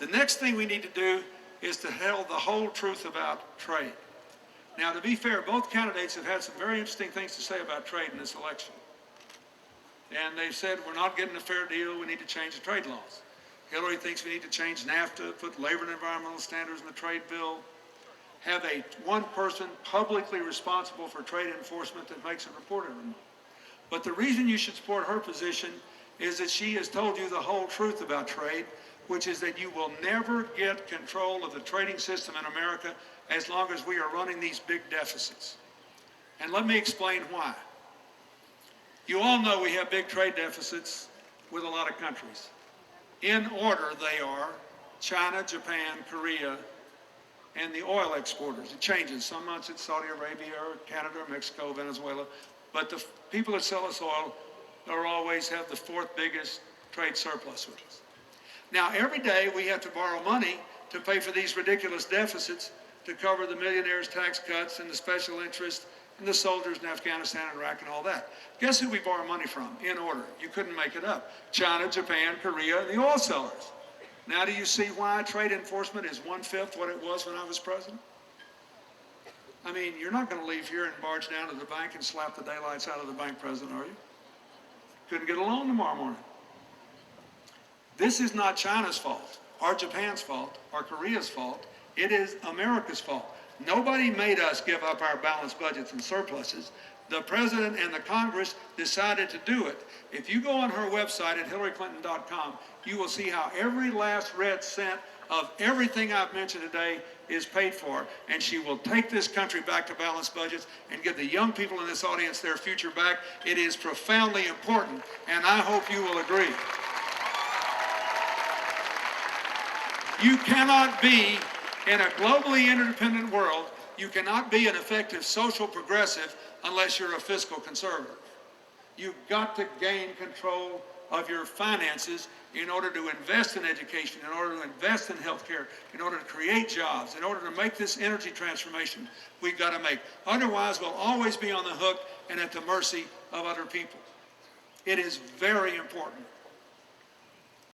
The next thing we need to do is to tell the whole truth about trade. Now, to be fair, both candidates have had some very interesting things to say about trade in this election. And they've said we're not getting a fair deal, we need to change the trade laws. Hillary thinks we need to change NAFTA, put labor and environmental standards in the trade bill, have one person publicly responsible for trade enforcement that makes a report every month. But the reason you should support her position is that she has told you the whole truth about trade, which is that you will never get control of the trading system in America as long as we are running these big deficits. And let me explain why. You all know we have big trade deficits with a lot of countries. In order, they are China, Japan, Korea, and the oil exporters. It changes. Some months it's Saudi Arabia or Canada or Mexico, Venezuela. But the people that sell us oil always have the fourth biggest trade surplus with us. Now, every day we have to borrow money to pay for these ridiculous deficits to cover the millionaires' tax cuts and the special interest and the soldiers in Afghanistan and Iraq and all that. Guess who we borrow money from? In order. You couldn't make it up. China, Japan, Korea, and the oil sellers. Now do you see why trade enforcement is 1/5 what it was when I was president? I mean, you're not going to leave here and barge down to the bank and slap the daylights out of the bank president, are you? Couldn't get a loan tomorrow morning. This is not China's fault, or Japan's fault, or Korea's fault. It is America's fault. Nobody made us give up our balanced budgets and surpluses. The president and the Congress decided to do it. If you go on her website at hillaryclinton.com, you will see how every last red cent of everything I've mentioned today is paid for, and she will take this country back to balanced budgets and give the young people in this audience their future back. It is profoundly important, and I hope you will agree. You cannot be, in a globally interdependent world, you cannot be an effective social progressive unless you're a fiscal conservative. You've got to gain control of your finances in order to invest in education, in order to invest in healthcare, in order to create jobs, in order to make this energy transformation we've got to make. Otherwise, we'll always be on the hook and at the mercy of other people. It is very important